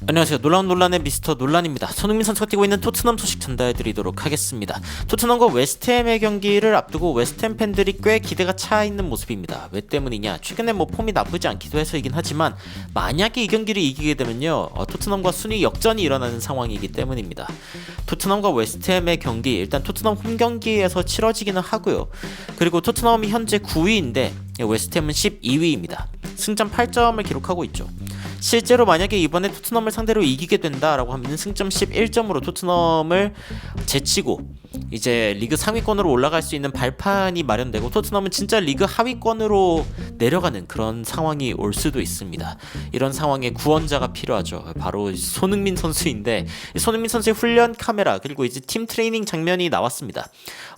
안녕하세요. 논란의 미스터 논란입니다. 손흥민 선수가 뛰고 있는 토트넘 소식 전달해드리도록 하겠습니다. 토트넘과 웨스트햄의 경기를 앞두고 웨스트햄 팬들이 꽤 기대가 차 있는 모습입니다. 왜 때문이냐? 최근에 폼이 나쁘지 않기도 해서이긴 하지만 만약에 이 경기를 이기게 되면요, 토트넘과 순위 역전이 일어나는 상황이기 때문입니다. 토트넘과 웨스트햄의 경기, 일단 토트넘 홈 경기에서 치러지기는 하고요. 그리고 토트넘이 현재 9위인데 웨스트햄은 12위입니다. 승점 8점을 기록하고 있죠. 실제로 만약에 이번에 토트넘을 상대로 이기게 된다라고 하면 승점 11점으로 토트넘을 제치고 이제 리그 상위권으로 올라갈 수 있는 발판이 마련되고 토트넘은 진짜 리그 하위권으로 내려가는 그런 상황이 올 수도 있습니다. 이런 상황에 구원자가 필요하죠. 바로 손흥민 선수인데, 손흥민 선수의 훈련 카메라 그리고 이제 팀 트레이닝 장면이 나왔습니다.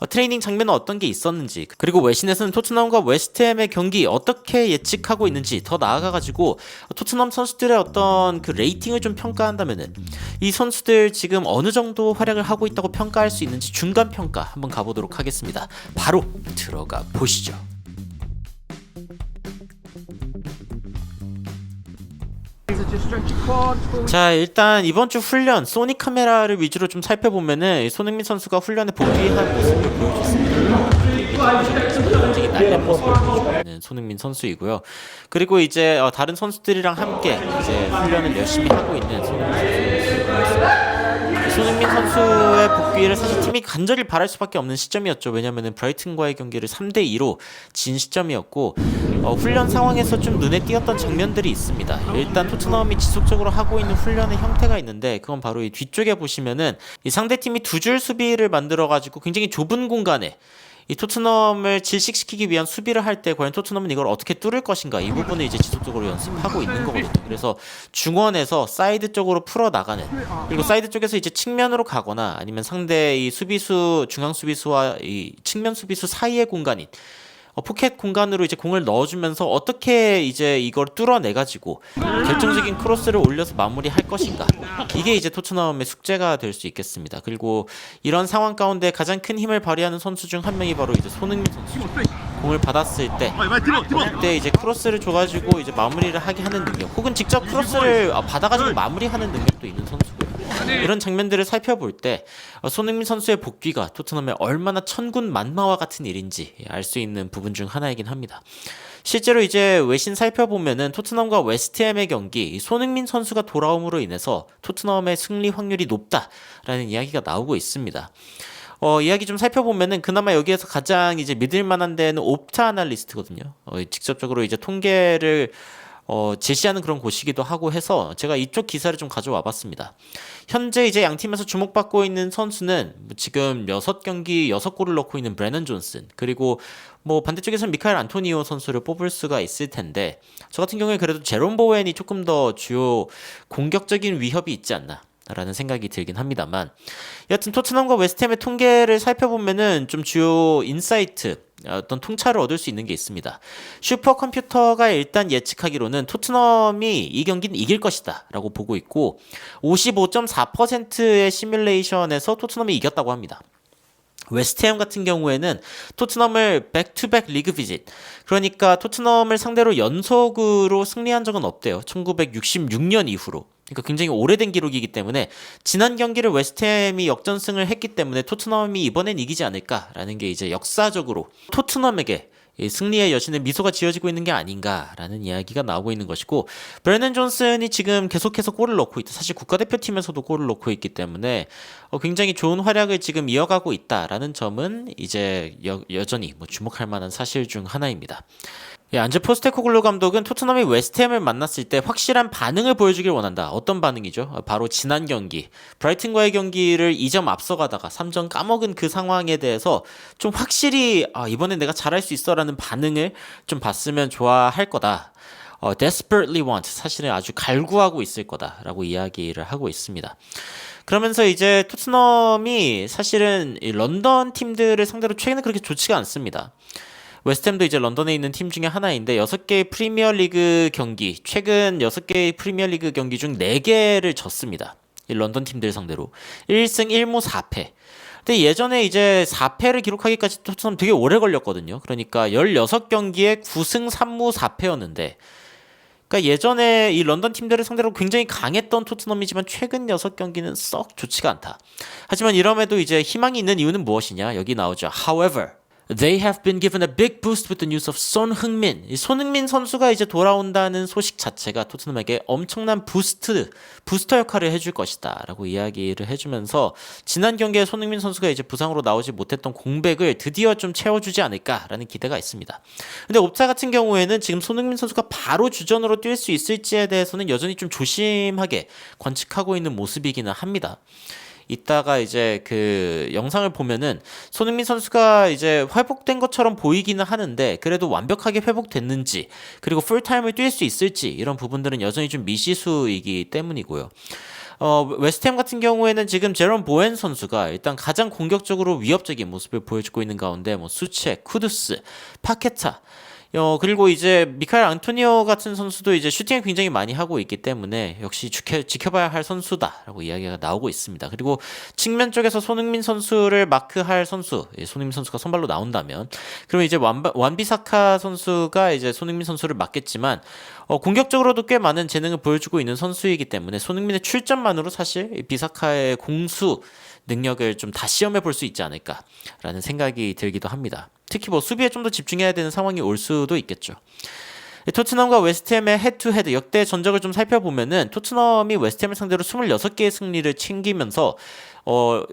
트레이닝 장면은 어떤 게 있었는지, 그리고 외신에서는 토트넘과 웨스트햄의 경기 어떻게 예측하고 있는지, 더 나아가가지고 토트넘 선수들의 어떤 그 레이팅을 좀 평가한다면은 이 선수들 지금 어느 정도 활약을 하고 있다고 평가할 수 있는지 중간 평가 한번 가보도록 하겠습니다. 바로 들어가 보시죠. 자, 일단 이번 주 훈련 소니 카메라를 위주로 좀 살펴보면은 손흥민 선수가 훈련에 복귀한 모습을 보여줬습니다. 굉장히 날렵 모습을 보여주고 있는 손흥민 선수이고요. 그리고 이제 다른 선수들이랑 함께 이제 훈련을 열심히 하고 있는 손흥민 선수였습니다. 손흥민 선수의 복귀를 사실 팀이 간절히 바랄 수밖에 없는 시점이었죠. 왜냐면은 브라이튼과의 경기를 3대2로 진 시점이었고, 훈련 상황에서 좀 눈에 띄었던 장면들이 있습니다. 일단 토트넘이 지속적으로 하고 있는 훈련의 형태가 있는데, 그건 바로 이 뒤쪽에 보시면은 이 상대팀이 두 줄 수비를 만들어가지고 굉장히 좁은 공간에 이 토트넘을 질식시키기 위한 수비를 할 때 과연 토트넘은 이걸 어떻게 뚫을 것인가, 이 부분을 이제 지속적으로 연습하고 있는 거거든요. 그래서 중원에서 사이드 쪽으로 풀어 나가는, 그리고 사이드 쪽에서 이제 측면으로 가거나 아니면 상대 이 수비수, 중앙 수비수와 이 측면 수비수 사이의 공간인 포켓 공간으로 이제 공을 넣어주면서 어떻게 이제 이걸 뚫어내가지고 결정적인 크로스를 올려서 마무리할 것인가, 이게 이제 토트넘의 숙제가 될 수 있겠습니다. 그리고 이런 상황 가운데 가장 큰 힘을 발휘하는 선수 중 한 명이 바로 이제 손흥민 선수죠. 공을 받았을 때 그때 이제 크로스를 줘가지고 이제 마무리를 하게 하는 능력, 혹은 직접 크로스를 받아가지고 마무리하는 능력도 있는 선수고요. 이런 장면들을 살펴볼 때 손흥민 선수의 복귀가 토트넘에 얼마나 천군만마와 같은 일인지 알 수 있는 부분 중 하나이긴 합니다. 실제로 이제 외신 살펴보면은 토트넘과 웨스트햄의 경기, 손흥민 선수가 돌아옴으로 인해서 토트넘의 승리 확률이 높다라는 이야기가 나오고 있습니다. 이야기 좀 살펴보면은 그나마 여기에서 가장 이제 믿을만한 데는 옵타 아날리스트거든요. 직접적으로 이제 통계를 제시하는 그런 곳이기도 하고 해서 제가 이쪽 기사를 좀 가져와 봤습니다. 현재 이제 양 팀에서 주목받고 있는 선수는 지금 6경기 6골을 넣고 있는 브래넌 존슨, 그리고 뭐 반대쪽에서는 미카엘 안토니오 선수를 뽑을 수가 있을 텐데, 저 같은 경우에 그래도 제롬 보웬이 조금 더 주요 공격적인 위협이 있지 않나 라는 생각이 들긴 합니다만, 여하튼 토트넘과 웨스트햄의 통계를 살펴보면은 좀 주요 인사이트, 어떤 통찰을 얻을 수 있는 게 있습니다. 슈퍼컴퓨터가 일단 예측하기로는 토트넘이 이 경기는 이길 것이다 라고 보고 있고, 55.4%의 시뮬레이션에서 토트넘이 이겼다고 합니다. 웨스트햄 같은 경우에는 토트넘을 백투백 리그 비짓, 그러니까 토트넘을 상대로 연속으로 승리한 적은 없대요. 1966년 이후로. 그러니까 굉장히 오래된 기록이기 때문에 지난 경기를 웨스트햄이 역전승을 했기 때문에 토트넘이 이번엔 이기지 않을까라는 게 이제 역사적으로 토트넘에게 승리의 여신의 미소가 지어지고 있는 게 아닌가라는 이야기가 나오고 있는 것이고, 브래넌 존슨이 지금 계속해서 골을 넣고 있다. 사실 국가대표팀에서도 골을 넣고 있기 때문에 굉장히 좋은 활약을 지금 이어가고 있다라는 점은 이제 여전히 주목할 만한 사실 중 하나입니다. 안제 포스테코글루 감독은 토트넘이 웨스트햄을 만났을 때 확실한 반응을 보여주길 원한다. 어떤 반응이죠? 바로 지난 경기 브라이튼과의 경기를 2점 앞서가다가 3점 까먹은 그 상황에 대해서 좀 확실히 이번엔 내가 잘할 수 있어 라는 반응을 좀 봤으면 좋아할 거다. desperately want, 사실은 아주 갈구하고 있을 거다라고 이야기를 하고 있습니다. 그러면서 이제 토트넘이 사실은 이 런던 팀들을 상대로 최근에 그렇게 좋지가 않습니다. 웨스트햄도 이제 런던에 있는 팀 중에 하나인데 6개의 프리미어리그 경기, 최근 6개의 프리미어리그 경기 중 4개를 졌습니다. 이 런던 팀들 상대로 1승 1무 4패. 근데 예전에 이제 4패를 기록하기까지 토트넘 되게 오래 걸렸거든요. 그러니까 16경기에 9승 3무 4패였는데 그러니까 예전에 이 런던 팀들을 상대로 굉장히 강했던 토트넘이지만 최근 6경기는 썩 좋지가 않다. 하지만 이럼에도 이제 희망이 있는 이유는 무엇이냐? 여기 나오죠. However, they have been given a big boost with the news of Son Heung-min. 이 손흥민 선수가 이제 돌아온다는 소식 자체가 토트넘에게 엄청난 부스터 역할을 해줄 것이다 라고 이야기를 해주면서 지난 경기에 손흥민 선수가 이제 부상으로 나오지 못했던 공백을 드디어 좀 채워주지 않을까라는 기대가 있습니다. 근데 옵타 같은 경우에는 지금 손흥민 선수가 바로 주전으로 뛸 수 있을지에 대해서는 여전히 좀 조심하게 관측하고 있는 모습이기는 합니다. 이따가 이제 그 영상을 보면은 손흥민 선수가 이제 회복된 것처럼 보이기는 하는데 그래도 완벽하게 회복됐는지 그리고 풀타임을 뛸 수 있을지 이런 부분들은 여전히 좀 미시수이기 때문이고요. 웨스트햄 같은 경우에는 지금 제롬 보엔 선수가 일단 가장 공격적으로 위협적인 모습을 보여주고 있는 가운데 뭐 수체, 쿠두스, 파케타 그리고 이제 미카엘 앙토니오 같은 선수도 이제 슈팅을 굉장히 많이 하고 있기 때문에 역시 지켜봐야 할 선수다라고 이야기가 나오고 있습니다. 그리고 측면 쪽에서 손흥민 선수를 마크할 선수, 손흥민 선수가 선발로 나온다면, 그러면 이제 완비사카 선수가 이제 손흥민 선수를 맡겠지만, 공격적으로도 꽤 많은 재능을 보여주고 있는 선수이기 때문에 손흥민의 출전만으로 사실 비사카의 공수 능력을 좀 다 시험해 볼 수 있지 않을까라는 생각이 들기도 합니다. 특히 뭐 수비에 좀 더 집중해야 되는 상황이 올 수도 있겠죠. 토트넘과 웨스트햄의 헤드투헤드 역대 전적을 좀 살펴보면은 토트넘이 웨스트햄을 상대로 26개의 승리를 챙기면서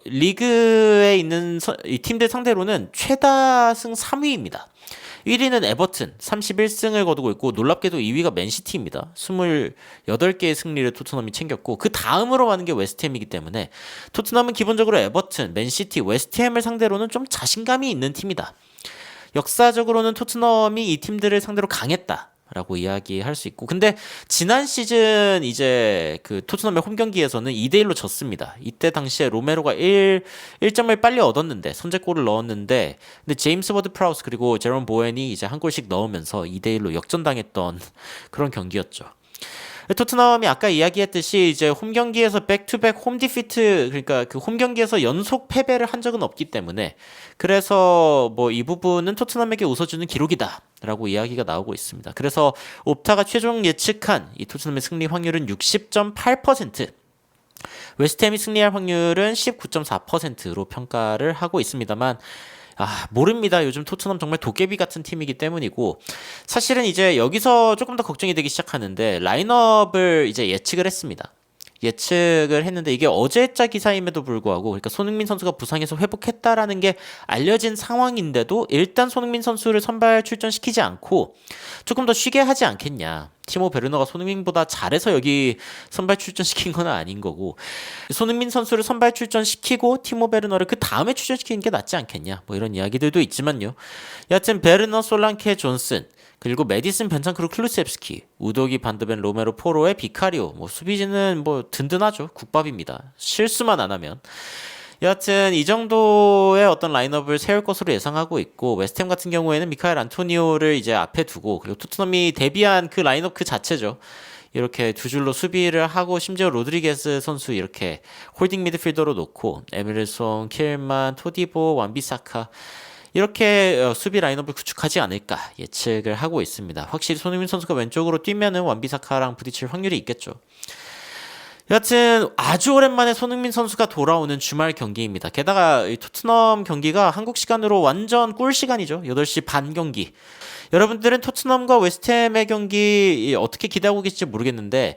리그에 있는 이 팀들 상대로는 최다승 3위입니다. 1위는 에버튼 31승을 거두고 있고 놀랍게도 2위가 맨시티입니다. 28개의 승리를 토트넘이 챙겼고 그 다음으로 많은 게 웨스트햄이기 때문에 토트넘은 기본적으로 에버튼, 맨시티, 웨스트햄을 상대로는 좀 자신감이 있는 팀이다. 역사적으로는 토트넘이 이 팀들을 상대로 강했다. 라고 이야기할 수 있고 근데 지난 시즌 이제 그 토트넘의 홈 경기에서는 2대1로 졌습니다. 이때 당시에 로메로가 1점을 빨리 얻었는데 선제골을 넣었는데 근데 제임스 버드 프라우스 그리고 제롬 보엔이 이제 한 골씩 넣으면서 2대1로 역전당했던 그런 경기였죠. 토트넘이 아까 이야기했듯이 이제 홈 경기에서 백투백 홈 디피트 그러니까 그 홈 경기에서 연속 패배를 한 적은 없기 때문에 그래서 뭐 이 부분은 토트넘에게 웃어주는 기록이다라고 이야기가 나오고 있습니다. 그래서 옵타가 최종 예측한 이 토트넘의 승리 확률은 60.8%, 웨스트햄이 승리할 확률은 19.4%로 평가를 하고 있습니다만 모릅니다. 요즘 토트넘 정말 도깨비 같은 팀이기 때문이고 사실은 이제 여기서 조금 더 걱정이 되기 시작하는데 라인업을 이제 예측을 했습니다. 예측을 했는데 이게 어제자 기사임에도 불구하고 그러니까 손흥민 선수가 부상에서 회복했다라는 게 알려진 상황인데도 일단 손흥민 선수를 선발 출전시키지 않고 조금 더 쉬게 하지 않겠냐. 티모 베르너가 손흥민보다 잘해서 여기 선발 출전시킨 건 아닌 거고 손흥민 선수를 선발 출전시키고 티모 베르너를 그 다음에 출전시키는 게 낫지 않겠냐. 뭐 이런 이야기들도 있지만요. 여하튼 베르너, 솔랑케, 존슨 그리고 메디슨, 벤탄크루, 클루셉스키, 우도기, 반드벤, 로메로, 포로의 비카리오 뭐 수비진은 뭐 든든하죠. 국밥입니다. 실수만 안 하면. 여하튼 이 정도의 어떤 라인업을 세울 것으로 예상하고 있고 웨스트햄 같은 경우에는 미카엘 안토니오를 이제 앞에 두고 그리고 토트넘이 데뷔한 그 라인업 그 자체죠. 이렇게 두 줄로 수비를 하고 심지어 로드리게스 선수 이렇게 홀딩 미드필더로 놓고 에밀son, 킬만, 토디보, 완비사카 이렇게 수비 라인업을 구축하지 않을까 예측을 하고 있습니다. 확실히 손흥민 선수가 왼쪽으로 뛰면은 완비사카랑 부딪힐 확률이 있겠죠. 여하튼 아주 오랜만에 손흥민 선수가 돌아오는 주말 경기입니다. 게다가 이 토트넘 경기가 한국 시간으로 완전 꿀 시간이죠. 8시 반 경기. 여러분들은 토트넘과 웨스트햄의 경기 어떻게 기대하고 계실지 모르겠는데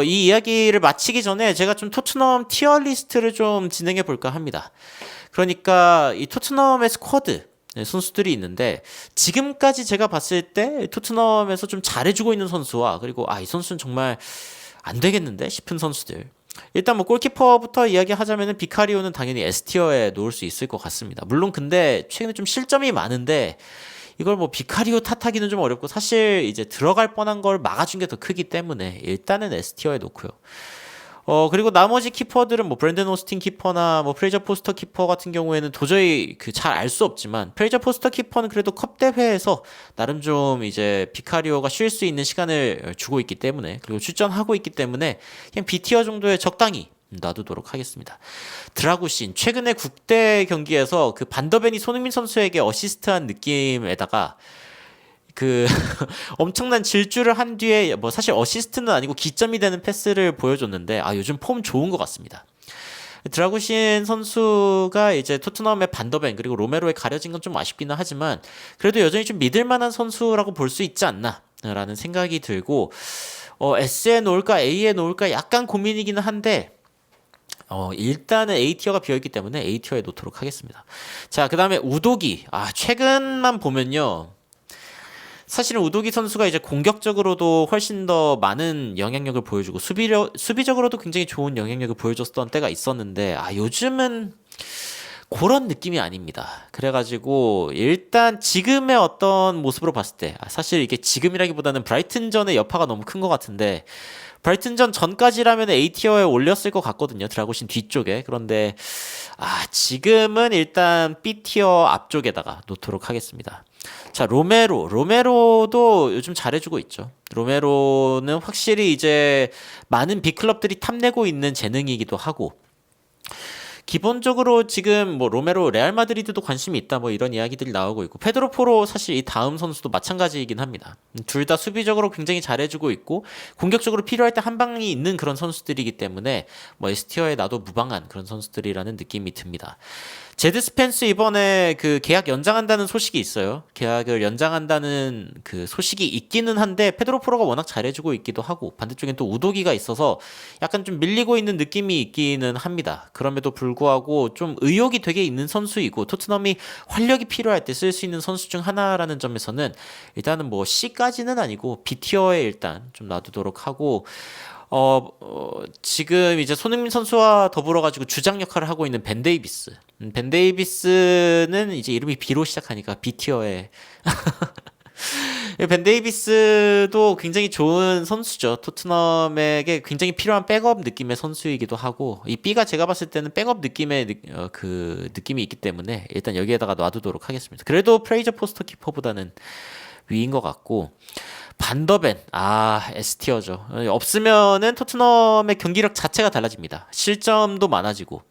이 이야기를 마치기 전에 제가 좀 토트넘 티어 리스트를 좀 진행해 볼까 합니다. 그러니까 이 토트넘의 스쿼드 선수들이 있는데 지금까지 제가 봤을 때 토트넘에서 좀 잘해주고 있는 선수와 그리고 이 선수는 정말 안 되겠는데 싶은 선수들. 일단 뭐 골키퍼부터 이야기하자면은 비카리오는 당연히 S티어에 놓을 수 있을 것 같습니다. 물론 근데 최근에 좀 실점이 많은데 이걸 뭐 비카리오 탓하기는 좀 어렵고 사실 이제 들어갈 뻔한 걸 막아준 게 더 크기 때문에 일단은 S티어에 놓고요. 그리고 나머지 키퍼들은 뭐 브랜든 오스틴 키퍼나 뭐 프레이저 포스터 키퍼 같은 경우에는 도저히 잘 알 수 없지만 프레이저 포스터 키퍼는 그래도 컵 대회에서 나름 좀 이제 비카리오가 쉴 수 있는 시간을 주고 있기 때문에 그리고 출전하고 있기 때문에 그냥 B티어 정도에 적당히 놔두도록 하겠습니다. 드라구신 최근에 국대 경기에서 그 반더벤이 손흥민 선수에게 어시스트한 느낌에다가 그 엄청난 질주를 한 뒤에 뭐 사실 어시스트는 아니고 기점이 되는 패스를 보여줬는데 요즘 폼 좋은 것 같습니다. 드라구신 선수가 이제 토트넘의 반더벤 그리고 로메로에 가려진 건 좀 아쉽기는 하지만 그래도 여전히 좀 믿을 만한 선수라고 볼 수 있지 않나라는 생각이 들고 S에 놓을까 A에 놓을까 약간 고민이기는 한데 일단은 A티어가 비어있기 때문에 A티어에 놓도록 하겠습니다. 자, 그 다음에 우도기. 최근만 보면요. 사실은 우도기 선수가 이제 공격적으로도 훨씬 더 많은 영향력을 보여주고 수비적으로도 굉장히 좋은 영향력을 보여줬던 때가 있었는데 요즘은 그런 느낌이 아닙니다. 그래가지고 일단 지금의 어떤 모습으로 봤을 때 사실 이게 지금이라기보다는 브라이튼전의 여파가 너무 큰 것 같은데 브라이튼전 전까지라면 A티어에 올렸을 것 같거든요. 드라구신 뒤쪽에. 그런데 지금은 일단 B티어 앞쪽에다가 놓도록 하겠습니다. 자, 로메로도 요즘 잘해주고 있죠. 로메로는 확실히 이제 많은 빅클럽들이 탐내고 있는 재능이기도 하고 기본적으로 지금 뭐 로메로 레알 마드리드도 관심이 있다 뭐 이런 이야기들이 나오고 있고 페드로 포로 사실 이 다음 선수도 마찬가지이긴 합니다. 둘 다 수비적으로 굉장히 잘해주고 있고 공격적으로 필요할 때 한 방이 있는 그런 선수들이기 때문에 뭐 S티어에 나도 무방한 그런 선수들이라는 느낌이 듭니다. 제드 스펜스 이번에 그 계약 연장한다는 소식이 있어요. 계약을 연장한다는 그 소식이 있기는 한데 페드로 포로가 워낙 잘해주고 있기도 하고 반대쪽엔 또 우도기가 있어서 약간 좀 밀리고 있는 느낌이 있기는 합니다. 그럼에도 불구하고 좀 의욕이 되게 있는 선수이고 토트넘이 활력이 필요할 때 쓸 수 있는 선수 중 하나라는 점에서는 일단은 뭐 C까지는 아니고 B티어에 일단 좀 놔두도록 하고 지금 이제 손흥민 선수와 더불어 가지고 주장 역할을 하고 있는 벤 데이비스. 벤 데이비스는 이제 이름이 B로 시작하니까 B티어에 벤 데이비스도 굉장히 좋은 선수죠. 토트넘에게 굉장히 필요한 백업 느낌의 선수이기도 하고 이 B가 제가 봤을 때는 백업 느낌의 그 느낌이 있기 때문에 일단 여기에다가 놔두도록 하겠습니다. 그래도 프레이저 포스터 키퍼보다는 위인 것 같고 반더벤 S티어죠. 없으면은 토트넘의 경기력 자체가 달라집니다. 실점도 많아지고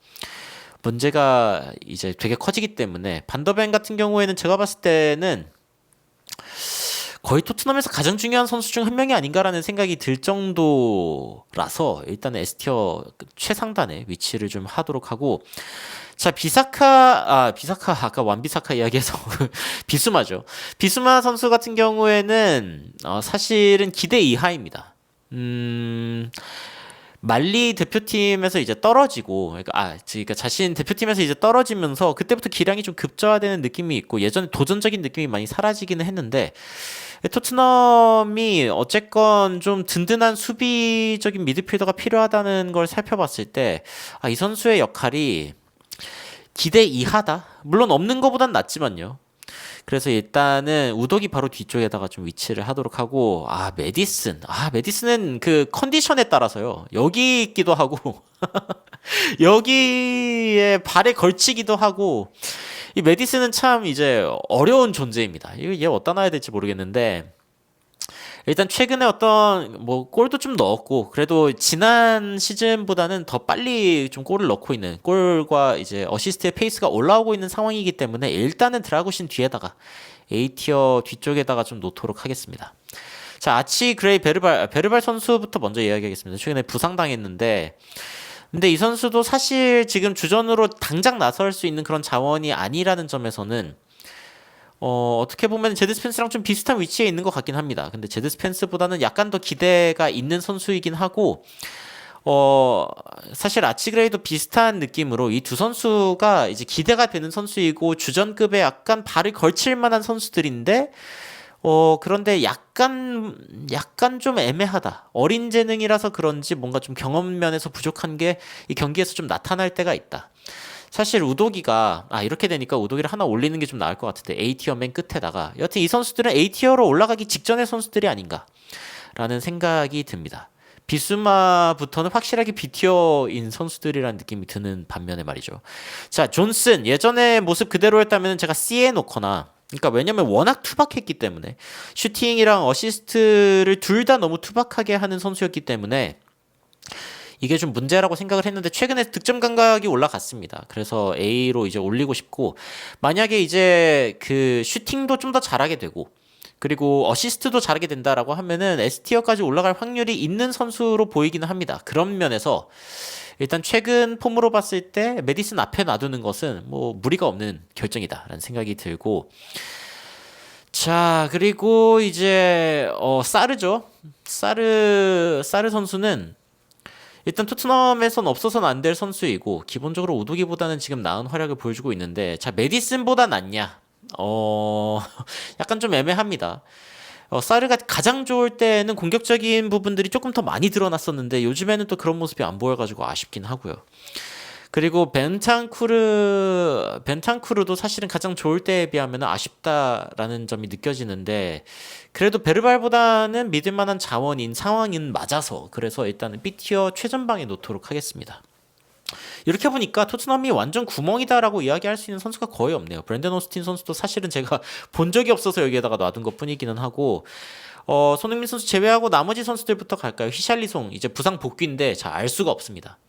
문제가 이제 되게 커지기 때문에 반더벤 같은 경우에는 제가 봤을 때는 거의 토트넘에서 가장 중요한 선수 중 한 명이 아닌가라는 생각이 들 정도라서 일단은 S티어 최상단에 위치를 좀 하도록 하고 자, 비사카 아까 완비사카 이야기해서 비수마죠. 비수마 선수 같은 경우에는 사실은 기대 이하입니다. 말리 대표팀에서 이제 떨어지고 그러니까 자신 대표팀에서 이제 떨어지면서 그때부터 기량이 좀 급저하되는 느낌이 있고 예전에 도전적인 느낌이 많이 사라지기는 했는데 토트넘이 어쨌건 좀 든든한 수비적인 미드필더가 필요하다는 걸 살펴봤을 때 이 선수의 역할이 기대 이하다. 물론 없는 것보단 낫지만요. 그래서 일단은 우덕이 바로 뒤쪽에다가 좀 위치를 하도록 하고 메디슨은 그 컨디션에 따라서요. 여기 있기도 하고 여기에 발에 걸치기도 하고 이 메디슨은 참 이제 어려운 존재입니다. 이거 얘 어디다 놔야 될지 모르겠는데 일단 최근에 어떤 뭐 골도 좀 넣었고 그래도 지난 시즌보다는 더 빨리 좀 골을 넣고 있는 골과 이제 어시스트의 페이스가 올라오고 있는 상황이기 때문에 일단은 드라구신 뒤에다가 A티어 뒤쪽에다가 좀 놓도록 하겠습니다. 자, 아치 그레이 베르발 선수부터 먼저 이야기하겠습니다. 최근에 부상당했는데 근데 이 선수도 사실 지금 주전으로 당장 나설 수 있는 그런 자원이 아니라는 점에서는 어떻게 보면 제드 스펜스랑 좀 비슷한 위치에 있는 것 같긴 합니다. 근데 제드 스펜스보다는 약간 더 기대가 있는 선수이긴 하고, 사실 아치그레이도 비슷한 느낌으로 이 두 선수가 이제 기대가 되는 선수이고 주전급에 약간 발을 걸칠 만한 선수들인데, 그런데 약간 좀 애매하다. 어린 재능이라서 그런지 뭔가 좀 경험 면에서 부족한 게 이 경기에서 좀 나타날 때가 있다. 사실 우도기가 이렇게 되니까 우도기를 하나 올리는 게 좀 나을 것 같은데 A티어 맨 끝에다가 여튼 이 선수들은 A티어로 올라가기 직전의 선수들이 아닌가라는 생각이 듭니다. 비수마부터는 확실하게 B티어인 선수들이라는 느낌이 드는 반면에 말이죠. 자, 존슨 예전의 모습 그대로였다면 제가 C에 놓거나 그러니까 왜냐면 워낙 투박했기 때문에 슈팅이랑 어시스트를 둘 다 너무 투박하게 하는 선수였기 때문에 이게 좀 문제라고 생각을 했는데 최근에 득점 감각이 올라갔습니다. 그래서 A로 이제 올리고 싶고 만약에 이제 그 슈팅도 좀 더 잘하게 되고 그리고 어시스트도 잘하게 된다라고 하면은 S티어까지 올라갈 확률이 있는 선수로 보이기는 합니다. 그런 면에서 일단 최근 폼으로 봤을 때 메디슨 앞에 놔두는 것은 뭐 무리가 없는 결정이다라는 생각이 들고, 자, 그리고 이제 사르죠. 사르 선수는 일단 토트넘에선 없어서는 안 될 선수이고 기본적으로 오도기보다는 지금 나은 활약을 보여주고 있는데, 자, 메디슨보다 낫냐? 약간 좀 애매합니다. 사르가 가장 좋을 때는 공격적인 부분들이 조금 더 많이 드러났었는데 요즘에는 또 그런 모습이 안 보여가지고 아쉽긴 하고요. 그리고 벤탄쿠르도 사실은 가장 좋을 때에 비하면 아쉽다라는 점이 느껴지는데, 그래도 베르발보다는 믿을 만한 자원인 상황인 맞아서 그래서 일단은 B티어 최전방에 놓도록 하겠습니다. 이렇게 보니까 토트넘이 완전 구멍이다라고 이야기할 수 있는 선수가 거의 없네요. 브랜든 오스틴 선수도 사실은 제가 본 적이 없어서 여기에다가 놔둔 것 뿐이기는 하고, 손흥민 선수 제외하고 나머지 선수들부터 갈까요? 히샬리송 이제 부상 복귀인데 잘 알 수가 없습니다.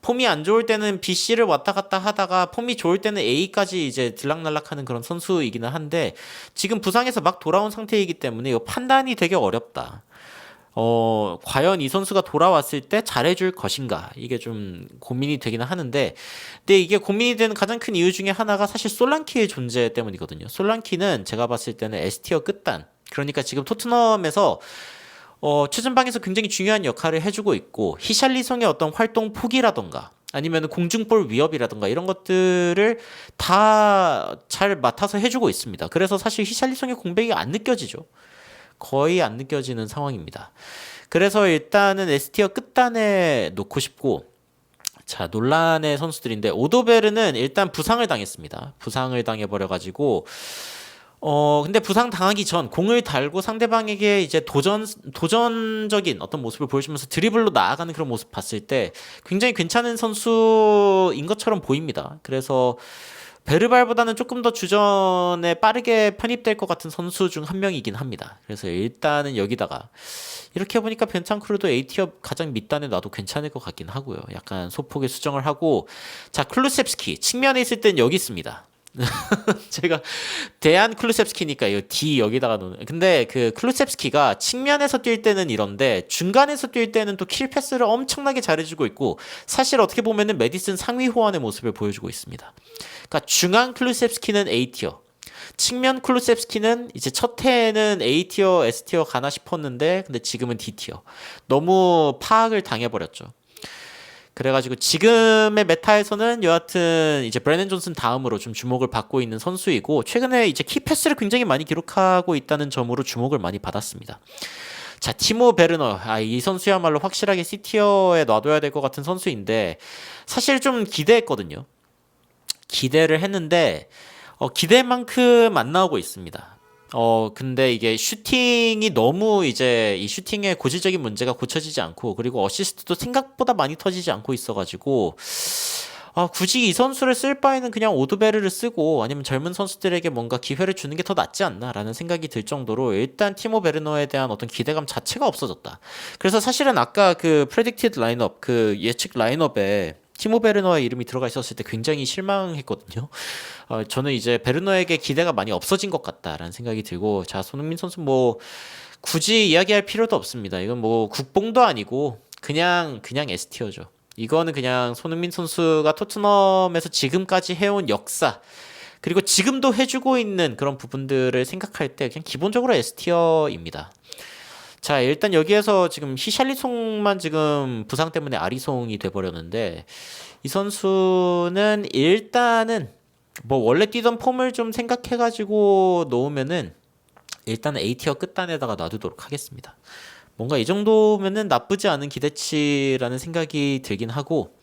폼이 안 좋을 때는 B, C를 왔다 갔다 하다가 폼이 좋을 때는 A까지 이제 들락날락하는 그런 선수이기는 한데, 지금 부상에서 막 돌아온 상태이기 때문에 이 판단이 되게 어렵다. 과연 이 선수가 돌아왔을 때 잘해줄 것인가, 이게 좀 고민이 되기는 하는데, 근데 이게 고민이 되는 가장 큰 이유 중에 하나가 사실 솔랑키의 존재 때문이거든요. 솔랑키는 제가 봤을 때는 S티어 끝단, 그러니까 지금 토트넘에서 최전방에서 굉장히 중요한 역할을 해주고 있고, 히샬리송의 어떤 활동 폭이라던가 아니면 공중볼 위협이라던가 이런 것들을 다 잘 맡아서 해주고 있습니다. 그래서 사실 히샬리송의 공백이 안 느껴지죠. 거의 안 느껴지는 상황입니다. 그래서 일단은 S티어 끝단에 놓고 싶고, 자, 논란의 선수들인데 오도베르는 일단 부상을 당했습니다. 부상을 당해버려가지고 근데 부상 당하기 전 공을 달고 상대방에게 이제 도전적인 어떤 모습을 보여주면서 드리블로 나아가는 그런 모습 봤을 때 굉장히 괜찮은 선수인 것처럼 보입니다. 그래서 베르발보다는 조금 더 주전에 빠르게 편입될 것 같은 선수 중 한 명이긴 합니다. 그래서 일단은 여기다가 이렇게 보니까 벤탄쿠르도 A티어 가장 밑단에 놔도 괜찮을 것 같긴 하고요. 약간 소폭의 수정을 하고, 자, 클루셉스키 측면에 있을 땐 여기 있습니다. 제가 대한 클루셉스키니까 이 D 여기다가 놓는. 근데 그 클루셉스키가 측면에서 뛸 때는 이런데 중간에서 뛸 때는 또 킬 패스를 엄청나게 잘해주고 있고, 사실 어떻게 보면은 메디슨 상위 호환의 모습을 보여주고 있습니다. 그러니까 중앙 클루셉스키는 A티어, 측면 클루셉스키는 이제 첫 해에는 A티어, S티어 가나 싶었는데 근데 지금은 D티어. 너무 파악을 당해버렸죠. 그래가지고 지금의 메타에서는 여하튼 이제 브래넌 존슨 다음으로 좀 주목을 받고 있는 선수이고, 최근에 이제 키패스를 굉장히 많이 기록하고 있다는 점으로 주목을 많이 받았습니다. 자, 티모 베르너, 이 선수야말로 확실하게 C티어에 놔둬야 될 것 같은 선수인데, 사실 좀 기대했거든요. 기대를 했는데 기대만큼 안 나오고 있습니다. 근데 이게 슈팅이 너무 이제 이 슈팅의 고질적인 문제가 고쳐지지 않고, 그리고 어시스트도 생각보다 많이 터지지 않고 있어가지고, 굳이 이 선수를 쓸 바에는 그냥 오드베르를 쓰고 아니면 젊은 선수들에게 뭔가 기회를 주는 게 더 낫지 않나라는 생각이 들 정도로 일단 티모 베르너에 대한 어떤 기대감 자체가 없어졌다. 그래서 사실은 아까 그 프레딕티드 라인업, 그 예측 라인업에 티모 베르너의 이름이 들어가 있었을 때 굉장히 실망했거든요. 저는 이제 베르너에게 기대가 많이 없어진 것 같다라는 생각이 들고, 자, 손흥민 선수 뭐 굳이 이야기할 필요도 없습니다. 이건 뭐 국뽕도 아니고 그냥 S티어죠. 이거는 그냥 손흥민 선수가 토트넘에서 지금까지 해온 역사, 그리고 지금도 해주고 있는 그런 부분들을 생각할 때 그냥 기본적으로 S티어입니다. 자, 일단 여기에서 지금 히샬리송만 지금 부상 때문에 아리송이 돼버렸는데, 이 선수는 일단은 뭐 원래 뛰던 폼을 좀 생각해가지고 놓으면은 일단은 A티어 끝단에다가 놔두도록 하겠습니다. 뭔가 이 정도면은 나쁘지 않은 기대치라는 생각이 들긴 하고,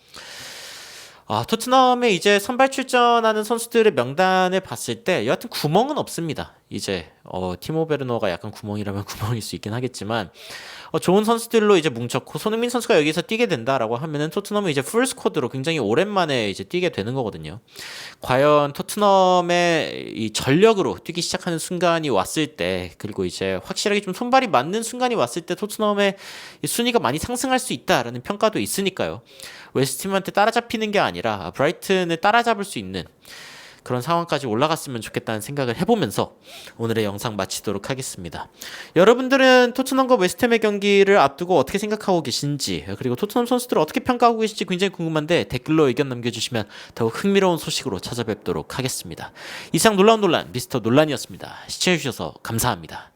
토트넘에 이제 선발 출전하는 선수들의 명단을 봤을 때 여하튼 구멍은 없습니다. 이제 티모 베르너가 약간 구멍이라면 구멍일 수 있긴 하겠지만 좋은 선수들로 이제 뭉쳤고, 손흥민 선수가 여기서 뛰게 된다라고 하면은 토트넘은 이제 풀 스쿼드로 굉장히 오랜만에 이제 뛰게 되는 거거든요. 과연 토트넘의 이 전력으로 뛰기 시작하는 순간이 왔을 때, 그리고 이제 확실하게 좀 손발이 맞는 순간이 왔을 때 토트넘의 순위가 많이 상승할 수 있다라는 평가도 있으니까요. 웨스트햄한테 따라잡히는 게 아니라 브라이튼을 따라잡을 수 있는 그런 상황까지 올라갔으면 좋겠다는 생각을 해보면서 오늘의 영상 마치도록 하겠습니다. 여러분들은 토트넘과 웨스트햄의 경기를 앞두고 어떻게 생각하고 계신지, 그리고 토트넘 선수들을 어떻게 평가하고 계신지 굉장히 궁금한데 댓글로 의견 남겨주시면 더욱 흥미로운 소식으로 찾아뵙도록 하겠습니다. 이상 놀라운 논란 미스터 논란이었습니다. 시청해주셔서 감사합니다.